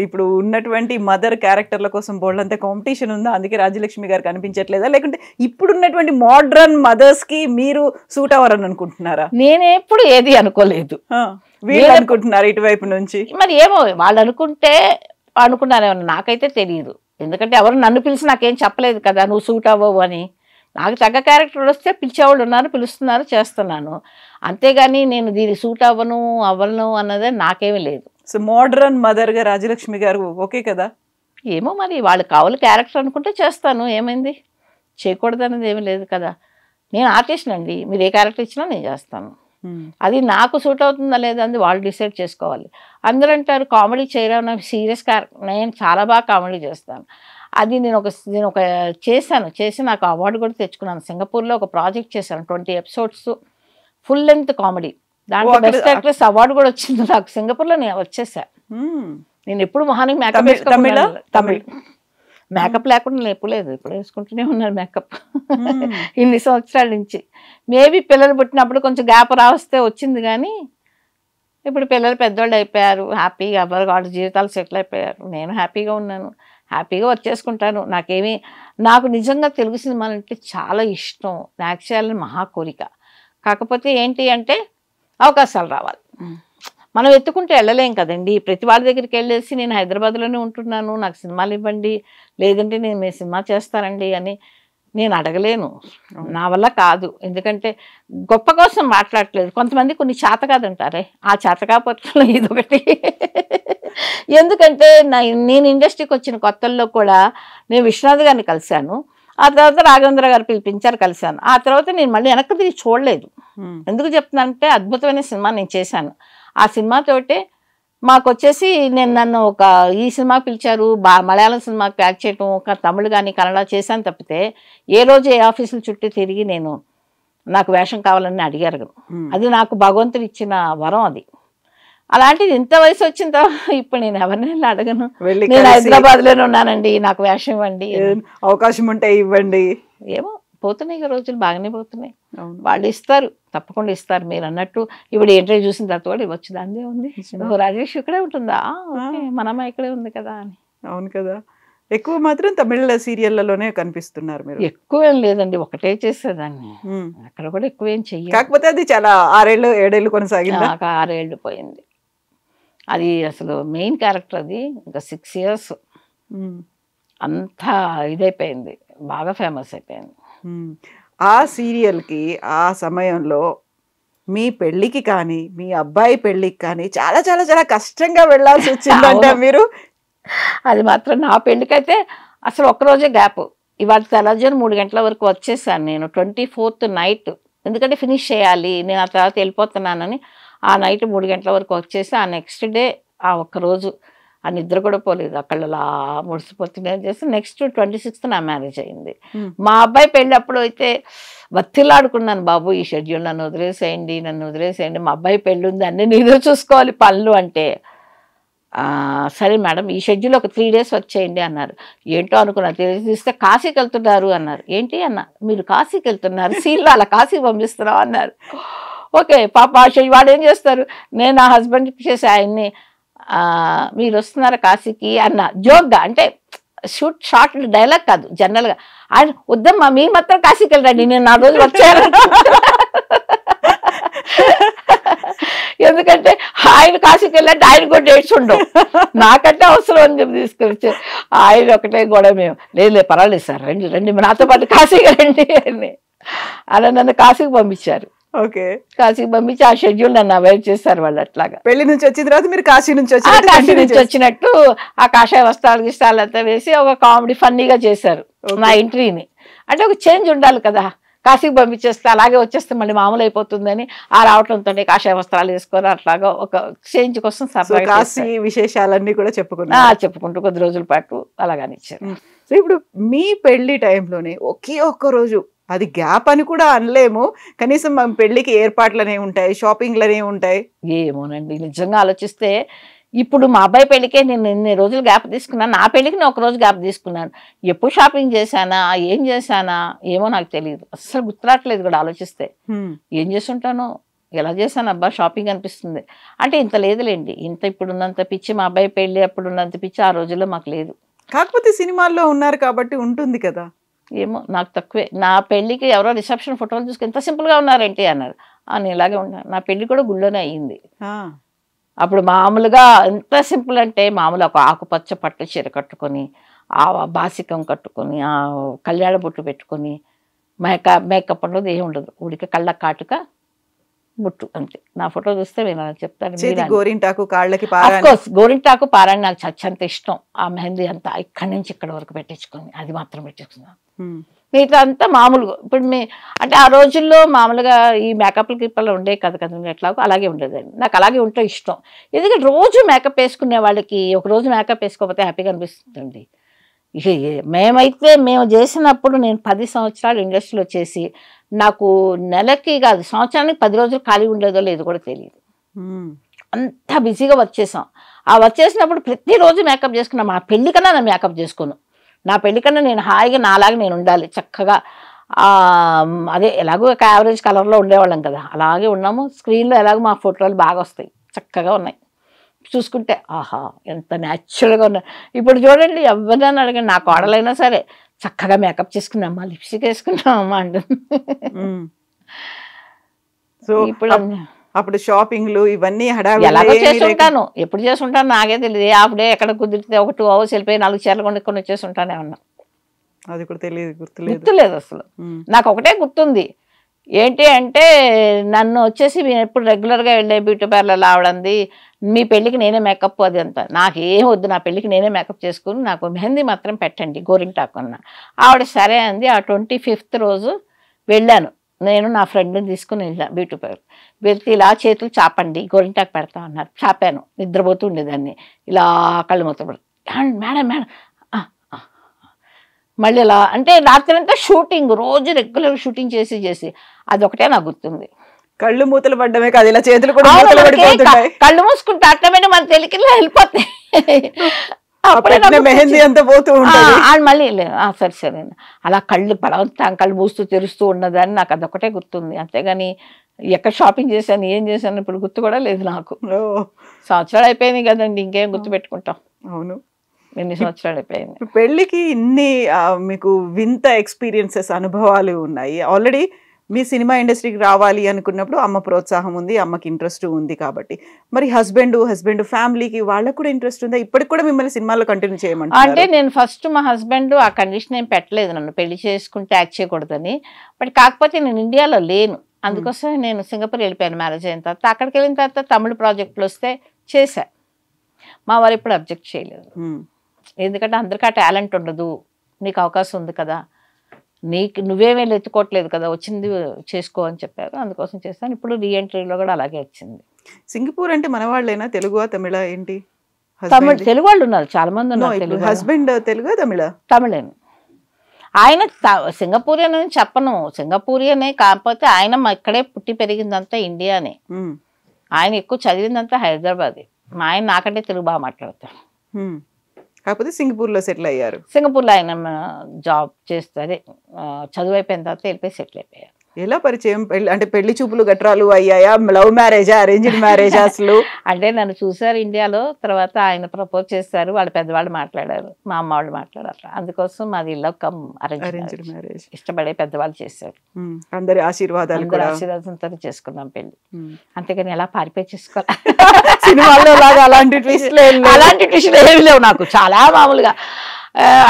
ఇప్పుడు ఉన్నటువంటి మదర్ క్యారెక్టర్ల కోసం బోల్డంత కాంపిటీషన్ ఉందా, అందుకే రాజ్యలక్ష్మి గారు కనిపించట్లేదా, లేకుంటే ఇప్పుడు ఉన్నటువంటి మోడ్రన్ మదర్స్ కి మీరు సూట్ అవ్వరని అనుకుంటున్నారా? నేను ఎప్పుడు ఏది అనుకోలేదు, వీళ్ళు అనుకుంటున్నారు ఇటువైపు నుంచి. మరి ఏమో వాళ్ళు అనుకుంటే అనుకున్నారేమో, నాకైతే తెలియదు. ఎందుకంటే ఎవరు నన్ను పిలిచి నాకేం చెప్పలేదు కదా నువ్వు సూట్ అవ్వవు అని. నాకు తగ్గ క్యారెక్టర్ వస్తే పిలిచేవాళ్ళు ఉన్నారు, పిలుస్తున్నారు, చేస్తున్నాను. అంతేగాని నేను దీనికి సూట్ అవ్వను అన్నదే నాకేమీ లేదు. సో మోడ్రన్ మదర్ గా రాజ్యలక్ష్మి గారు ఓకే కదా? ఏమో మరి వాళ్ళు కావాలి క్యారెక్టర్ అనుకుంటే చేస్తాను, ఏమైంది, చేయకూడదు అనేది ఏమీ లేదు కదా. నేను ఆర్టిస్ట్ అండి, మీరు ఏ క్యారెక్టర్ ఇచ్చినా నేను చేస్తాను. అది నాకు సూట్ అవుతుందా లేదా అని వాళ్ళు డిసైడ్ చేసుకోవాలి. అందరూ అంటారు కామెడీ చేయరా, నాకు సీరియస్ క్యారెక్టర్, నేను చాలా బాగా కామెడీ చేస్తాను. అది నేను ఒక చేసి నాకు అవార్డు కూడా తెచ్చుకున్నాను. సింగపూర్లో ఒక ప్రాజెక్ట్ చేశాను, 20 ఎపిసోడ్స్ ఫుల్ లెంత్ కామెడీ. దాంట్లో బెస్ట్ యాక్ట్రెస్ అవార్డు కూడా వచ్చింది నాకు. సింగపూర్లో నేను వచ్చేసా. నేను ఎప్పుడు మొహానికి మేకప్ తమిళ్ మేకప్ లేకుండా నేను ఎప్పుడు లేదు, ఇప్పుడు వేసుకుంటూనే ఉన్నాను మేకప్ ఇన్ని సంవత్సరాల నుంచి. మేబీ పిల్లలు పుట్టినప్పుడు కొంచెం గ్యాప్ రావస్తే వచ్చింది, కానీ ఇప్పుడు పిల్లలు పెద్దవాళ్ళు అయిపోయారు, హ్యాపీగా ఎవరు వాళ్ళ జీవితాలు సెటిల్ అయిపోయారు. నేను హ్యాపీగా ఉన్నాను, హ్యాపీగా వర్క్ చేసుకుంటాను. నాకు నిజంగా తెలుగు సినిమాలు అంటే చాలా ఇష్టం, యాక్ట్ చేయాలని మహా కోరిక. కాకపోతే ఏంటి అంటే అవకాశాలు రావాలి. మనం ఎత్తుకుంటే వెళ్ళలేం కదండి. ప్రతి వాళ్ళ దగ్గరికి వెళ్ళేసి నేను హైదరాబాద్లోనే ఉంటున్నాను, నాకు సినిమాలు ఇవ్వండి, లేదంటే నేను మీ సినిమా చేస్తానండి అని నేను అడగలేను, నా వల్ల కాదు. ఎందుకంటే గొప్ప కోసం మాట్లాడట్లేదు. కొంతమంది కొన్ని చేత కాదంటారే, ఆ చేతకాపట్లో ఇదొకటి. ఎందుకంటే నేను ఇండస్ట్రీకి వచ్చిన కొత్తల్లో కూడా నేను విశ్వనాథ్ గారిని కలిశాను, ఆ తర్వాత రాఘవేంద్ర గారు పిలిపించారు, కలిశాను. ఆ తర్వాత నేను మళ్ళీ వెనక్కి తిరిగి చూడలేదు. ఎందుకు చెప్తున్నానంటే అద్భుతమైన సినిమా నేను చేశాను. ఆ సినిమాతోటే మాకు వచ్చేసి నన్ను ఈ సినిమాకి పిలిచారు, మలయాళం సినిమాకి యాక్ట్ చేయటం, ఒక తమిళ్ కానీ కన్నడ చేశాను తప్పితే ఏ రోజు ఏ ఆఫీసుల చుట్టూ తిరిగి నాకు వేషం కావాలని అడిగారు. అది నాకు భగవంతుడు ఇచ్చిన వరం అది. అలాంటిది ఇంత వయసు వచ్చిన తర్వాత ఇప్పుడు నేను ఎవరినైనా అడగను, నేను హైదరాబాద్లోనే ఉన్నానండి నాకు వేషం ఇవ్వండి, అవకాశం ఉంటే ఇవ్వండి. ఏమో పోతున్నాయి రోజులు, బాగానే పోతున్నాయి. వాళ్ళు ఇస్తారు, తప్పకుండా ఇస్తారు. మీరు అన్నట్టు ఇప్పుడు ఇంటర్వ్యూ చూసిన తర్వాత కూడా ఇవ్వచ్చు, దాందే ఉంది. రాజేష్ ఇక్కడే ఉంటుందా, మనమ్మ ఇక్కడే ఉంది కదా అని. అవును కదా. ఎక్కువ మాత్రం తమిళ సీరియళ్లలోనే కనిపిస్తున్నారు మీరు? ఎక్కువ ఏం లేదండి, ఒకటే చేసేదాన్ని, అక్కడ కూడా ఎక్కువ ఏం చెయ్యాలి. కాకపోతే అది చాలా 6 ఏళ్ళు కొనసాగింది. 6 ఏళ్ళు పోయింది. అది అసలు మెయిన్ క్యారెక్టర్, అది ఇంకా 6 years అంతా ఇదైపోయింది, బాగా ఫేమస్ అయిపోయింది. ఆ సీరియల్కి ఆ సమయంలో మీ పెళ్ళికి కానీ మీ అబ్బాయి పెళ్ళికి కానీ చాలా చాలా చాలా కష్టంగా వెళ్ళాల్సి వచ్చిందంటే మీరు? అది మాత్రం నా పెళ్ళికైతే అసలు ఒక్కరోజే గ్యాప్. ఇవాళ తెల్లజాను 3 గంటల వరకు వచ్చేసాను నేను, 24th నైట్. ఎందుకంటే ఫినిష్ చేయాలి, నేను ఆ తర్వాత వెళ్ళిపోతున్నానని ఆ నైట్ 3 గంటల వరకు వచ్చేసి ఆ నెక్స్ట్ డే ఆ ఒక్కరోజు ఆ నిద్ర కూడా పోలేదు, అక్కడలా ముడిసిపోతుండే చేసి నెక్స్ట్ 26th నా మ్యారేజ్ అయింది. మా అబ్బాయి పెళ్ళి అప్పుడు అయితే బతిలాడుకున్నాను, బాబు ఈ షెడ్యూల్ నన్ను వదిలేసేయండి, మా అబ్బాయి పెళ్ళి ఉంది, అన్నీ నీదే చూసుకోవాలి పనులు అంటే. సరే మేడం ఈ షెడ్యూల్ ఒక 3 days వచ్చేయండి అన్నారు. ఏంటో అనుకున్నా, తీస్తే కాశీకి వెళ్తున్నారు అన్నారు. ఏంటి అన్న, మీరు కాశీకి వెళ్తున్నారు, సీన్లో అలా కాశీకి పంపిస్తున్నాం అన్నారు. ఓకే పాప వాడు ఏం చేస్తారు, నేను నా హస్బెండ్కి చేసి ఆయన్ని మీరు వస్తున్నారా కాశీకి అన్న జోక్గా, అంటే షార్ట్ డైలాగ్ కాదు, జనరల్గా. ఆయన వద్దమ్మా మీరు మాత్రం కాశీకి వెళ్ళండి, నేను 4 రోజులు వచ్చాను. ఎందుకంటే ఆయన కాశీకి వెళ్ళంటే ఆయన కూడా డేట్స్ ఉండవు, నాకంటే అవసరం అని చెప్పి తీసుకొచ్చి ఆయన ఒకటే గొడవ. మేము లేదు పర్వాలేదు సార్, రండి నాతో పాటు కాశీకి రండి అని అలా నన్ను కాశీకి పంపించారు. ఓకే, కాశీకి పంపించి ఆ షెడ్యూల్ నన్ను అవాయిడ్ చేస్తారు వాళ్ళు. అట్లాగా పెళ్లి నుంచి వచ్చిన తర్వాత మీరు కాశీ నుంచి వచ్చినట్టు ఆ కాషాయ వస్త్రాలు అంతా వేసి ఒక కామెడీ ఫన్నీగా చేశారు నా ఎంట్రీని. అంటే ఒక చేంజ్ ఉండాలి కదా, కాశీకి పంపించేస్తే అలాగే వచ్చేస్తే మళ్ళీ మామూలు అయిపోతుందని ఆ రావటంతో కాషాయ వస్త్రాలు వేసుకొని అట్లాగా ఒక చేంజ్ కోసం కాశీ విశేషాలన్నీ కూడా చెప్పుకుంటూ కొద్ది రోజుల పాటు అలాగానే ఇచ్చారు. సో ఇప్పుడు మీ పెళ్లి టైంలోనే ఒక్క రోజు, అది గ్యాప్ అని కూడా అనలేము, కనీసం మన పెళ్లికి ఏర్పాట్లనే ఉంటాయి, షాపింగ్లనే ఉంటాయి. ఏమోనండి నిజంగా ఆలోచిస్తే ఇప్పుడు మా అబ్బాయి పెళ్ళికే నేను 2 రోజులు గ్యాప్ తీసుకున్నాను, నా పెళ్ళికి నేను 1 రోజు గ్యాప్ తీసుకున్నాను. ఎప్పుడు షాపింగ్ చేశానా ఏం చేశానా ఏమో నాకు తెలియదు, అస్సలు గుర్తురాట్లేదు కూడా. ఆలోచిస్తే ఏం చేస్తుంటానో ఎలా చేశాను అబ్బా షాపింగ్ అనిపిస్తుంది. అంటే ఇంత లేదులేండి, ఇంత ఇప్పుడున్నంత పిచ్చి మా అబ్బాయి పెళ్ళి అప్పుడున్నంత పిచ్చి ఆ రోజుల్లో మాకు లేదు. కాకపోతే సినిమాల్లో ఉన్నారు కాబట్టి ఉంటుంది కదా. ఏమో నాకు తక్కువే. నా పెళ్ళికి ఎవరో రిసెప్షన్ ఫోటోలు చూసుకుని ఎంత సింపుల్గా ఉన్నారేంటి అన్నారు. నేను ఇలాగే ఉన్నాను. నా పెళ్ళి కూడా గుళ్ళోనే అయ్యింది. అప్పుడు మామూలుగా ఎంత సింపుల్ అంటే మామూలు ఒక ఆకుపచ్చ పట్టు చీర కట్టుకొని, ఆ బాసికం కట్టుకొని, ఆ కళ్యాణ బొట్టు పెట్టుకొని, మేకప్ ఉండదు, ఏమి ఉండదు, ఉడికి కళ్ళ కాటుక బొట్టు అంతే. నా ఫోటో చూస్తే నేను చెప్తాను, గోరింటాకు కాళ్ళకి గోరింటాకు పారాయణ నాకు చచ్చంత ఇష్టం. ఆ మెహందీ అంతా ఇక్కడి నుంచి ఇక్కడ వరకు పెట్టించుకొని అది మాత్రం పెట్టించుకున్నాను. మిగతా అంతా మామూలుగా ఇప్పుడు అంటే ఆ రోజుల్లో మామూలుగా ఈ మేకప్లు గిప్పలు ఉండే కదా ఎట్లాగో అలాగే ఉండేదండి. నాకు అలాగే ఉంటే ఇష్టం. ఎందుకంటే రోజు మేకప్ వేసుకునే వాళ్ళకి ఒక రోజు మేకప్ వేసుకోకపోతే హ్యాపీగా అనిపిస్తుందండి. ఇక మేము చేసినప్పుడు నేను 10 సంవత్సరాలు ఇండస్ట్రీలో చేసి నాకు నెలకి కాదు సంవత్సరానికి 10 రోజులు ఖాళీ ఉండేదో లేదో కూడా తెలియదు. అంత బిజీగా వర్క్ చేసాం. ఆ వర్క్ చేసినప్పుడు ప్రతిరోజు మేకప్ చేసుకున్నా. మా పెళ్లి కన్నా నేను మేకప్ చేసుకోను. నా పెళ్లి కన్నా నేను హాయిగా నాలాగా నేను ఉండాలి చక్కగా. అదే ఎలాగో ఒక యావరేజ్ కలర్లో ఉండేవాళ్ళం కదా, అలాగే ఉన్నాము. స్క్రీన్లో ఎలాగో మా ఫోటోలు బాగా వస్తాయి, చక్కగా ఉన్నాయి. చూసుకుంటే ఆహా ఎంత న్యాచురల్గా ఉన్నాయి. ఇప్పుడు చూడండి ఎవరైనా అడగండి, నా కోడలైనా సరే చక్కగా మేకప్ చేసుకున్నామ్మా, లిప్స్టిక్ వేసుకున్నామమ్మా అంటుంది. సో ఇప్పుడు అప్పుడు షాపింగ్లు ఇవన్నీ ఎలాగో చేస్తుంటాను, ఎప్పుడు చేస్తుంటాను నాకే తెలియదు. అప్పుడే ఎక్కడ కుదిరితే ఒక 2 hours వెళ్ళిపోయి 4 చీరలు కొనుక్కొని వచ్చేస్తుంటానే ఉన్నా. అది కూడా తెలియదు, గుర్తులేదు అసలు. నాకు ఒకటే గుర్తుంది ఏంటి అంటే, నన్ను వచ్చేసి నేను ఎప్పుడు రెగ్యులర్గా వెళ్ళే బ్యూటీ పార్లర్ ఆవిడంది, మీ పెళ్ళికి నేనే మేకప్ అది అంతా. నాకేం వద్దు, నా పెళ్ళికి నేనే మేకప్ చేసుకుని నాకు మెహందీ మాత్రం పెట్టండి గోరింటాకు అన్న. ఆవిడ సరే అంది. ఆ 25th రోజు వెళ్ళాను నేను, నా ఫ్రెండ్ని తీసుకుని వెళ్ళాను బ్యూటీ పార్లర్. వెళ్తే ఇలా చేతులు చాపండి గోరింటాకు పెడతా అన్నారు. చాపాను, నిద్రపోతూ ఉండేదాన్ని. ఇలా కళ్ళు మూతపడు, మేడం మేడం మళ్ళీ ఇలా అంటే రాత్రి అంతా షూటింగ్, రోజు రెగ్యులర్ షూటింగ్ చేసి అదొకటే నాకు గుర్తుంది. కళ్ళు మూతలు పడ్డమే కాదు, ఇలా చేతులు కూడా కళ్ళు మూసుకుంటే అట్టమేనే మన తెలికి వెళ్ళిపోతాయి. మెహందీ అంతా పోతూ ఉంటుంది. మళ్ళీ సరే అలా కళ్ళు బలవంతం కళ్ళు మూస్తూ తెరుస్తూ ఉన్నదాన్ని నాకు అదొకటే గుర్తుంది. అంతేగాని ఎక్కడ షాపింగ్ చేశాను ఏం చేశాను ఇప్పుడు గుర్తు కూడా లేదు నాకు. సంవత్సరాలు అయిపోయింది కదండి, ఇంకేం గుర్తు పెట్టుకుంటాం. అవును, ఎన్ని సంవత్సరాలు అయిపోయింది. పెళ్ళికి ఇన్ని మీకు వింత ఎక్స్పీరియన్సెస్ అనుభవాలు ఉన్నాయి. ఆల్రెడీ మీ సినిమా ఇండస్ట్రీకి రావాలి అనుకున్నప్పుడు అమ్మ ప్రోత్సాహం ఉంది, అమ్మకి ఇంట్రెస్ట్ ఉంది కాబట్టి. మరి హస్బెండ్ ఫ్యామిలీకి వాళ్ళకు కూడా ఇంట్రెస్ట్ ఉందా? ఇప్పటికి కూడా మిమ్మల్ని సినిమాలో కంటిన్యూ చేయమంటారు? అంటే నేను ఫస్ట్ మా హస్బెండ్ ఆ కండిషన్ ఏం పెట్టలేదు నన్ను పెళ్లి చేసుకుంటే యాక్ట్ చేయకూడదని. బట్ కాకపోతే నేను ఇండియాలో లేను, అందుకోసం నేను సింగపూర్ వెళ్ళిపోయాను మ్యారేజ్ అయిన తర్వాత. అక్కడికి వెళ్ళిన తర్వాత తమిళ ప్రాజెక్టులు వస్తే చేశా. మా వారు ఎప్పుడు అబ్జెక్ట్ చేయలేదు. ఎందుకంటే అందరికీ ఆ టాలెంట్ ఉండదు, నీకు అవకాశం ఉంది కదా, నువ్వేమీ ఎత్తుకోవట్లేదు కదా, వచ్చింది చేసుకో అని చెప్పారు. అందుకోసం చేస్తాను. ఇప్పుడు రీఎంట్రీలో కూడా అలాగే వచ్చింది. సింగపూర్ అంటే మన వాళ్ళైనా, తెలుగు తమిళ ఏంటి? తెలుగు వాళ్ళు ఉన్నారు, చాలా మంది ఉన్నారు. హస్బెండ్ తెలుగు తమిళ? తమిళేను. ఆయన సింగపూరియన్ అని చెప్పను, సింగపూరియనే. కాకపోతే ఆయన ఇక్కడే పుట్టి పెరిగిందంతా ఇండియానే. ఆయన ఎక్కువ చదివిందంతా హైదరాబాద్. మా ఆయన నాకంటే తెలుగు బాగా మాట్లాడతారు. కాకపోతే సింగపూర్లో సెటిల్ అయ్యారు. సింగపూర్లో ఆయన జాబ్ చేస్తే చదువు అయిపోయిన తర్వాత వెళ్ళిపోయి సెటిల్ అయిపోయారు. ఎలా పరిచయం? అంటే పెళ్లి చూపులు గట్రాలు అయ్యాయా? లవ్ మ్యారేజా, అరేంజ్డ్ మ్యారేజా? అసలు అంటే నన్ను చూసారు ఇండియాలో, తర్వాత ఆయన ప్రపోజ్ చేశారు, వాళ్ళ పెద్దవాళ్ళు మాట్లాడారు, మా అమ్మ వాళ్ళు మాట్లాడారు. అందుకోసం మాది అరేంజ్డ్ మ్యారేజ్. ఇష్టపడే పెద్దవాళ్ళు చేశారు, అందరి ఆశీర్వాదంతో చేసుకున్నాం పెళ్లి. అంతేగాని ఎలా పారిపోయి చేసుకోవాలి సినిమాల్లో లాగా అలాంటి ట్విస్ట్లు ఏమి లేవు నాకు. చాలా మామూలుగా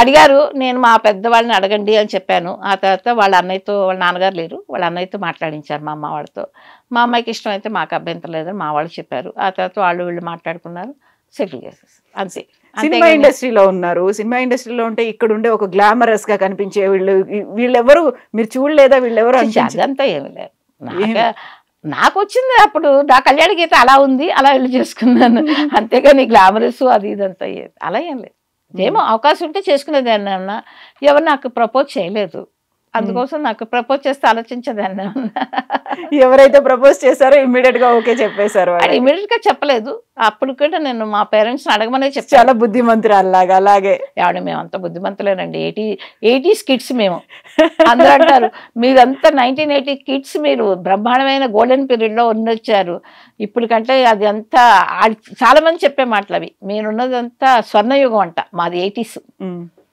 అడిగారు, నేను మా పెద్దవాళ్ళని అడగండి అని చెప్పాను. ఆ తర్వాత వాళ్ళ అన్నయ్యతో, వాళ్ళ నాన్నగారు లేరు, వాళ్ళ అన్నయ్యతో మాట్లాడించారు మా అమ్మ వాళ్ళతో. మా అమ్మాయికి ఇష్టం అయితే మాకు అభ్యంతరం లేదని మా వాళ్ళు చెప్పారు. ఆ తర్వాత వీళ్ళు మాట్లాడుకున్నారు, సెటిల్ చేసేసి అంతే. సినిమా ఇండస్ట్రీలో ఉన్నారు. సినిమా ఇండస్ట్రీలో ఉంటే ఇక్కడ ఉండే ఒక గ్లామరస్ గా కనిపించే వీళ్ళెవరు మీరు చూడలేదా? వీళ్ళెవరు? అదంతా ఏమి లేదు. నాకు వచ్చింది అప్పుడు నా కళ్యాణ గీత అలా ఉంది, అలా వెళ్ళి చేసుకున్నాను. అంతేగాని గ్లామరస్ అది ఇదంతా అలా ఏం లేదు. ఏమో అవకాశం ఉంటే చేసుకునేదాన్ని అన్న. ఎవరు నాకు ప్రపోజ్ చేయలేదు. అందుకోసం నాకు ప్రపోజ్ చేస్తే ఆలోచించదాన్ని. ఎవరైతే ప్రపోజ్ చేశారో ఇమ్మీడియట్ గా ఓకే చెప్పేశారు. అది ఇమీడియట్ గా చెప్పలేదు, అప్పుడు కూడా నేను మా పేరెంట్స్ అడగమనే చెప్పాను. చాలా బుద్ధిమంతురాల్లాగా. అలాగే ఆవిడ మేము అంత బుద్ధిమంతులేనండి, 80s కిడ్స్ మేము. అందరూ అంటారు మీరంతా 1980 కిడ్స్, మీరు బ్రహ్మాండమైన గోల్డెన్ పీరియడ్ లో ఉండొచ్చారు. ఇప్పుడు కంటే అది అంతా చాలా మంది చెప్పే మాటలు అవి. మీరున్నదంతా స్వర్ణయుగం అంట, మాది 80s.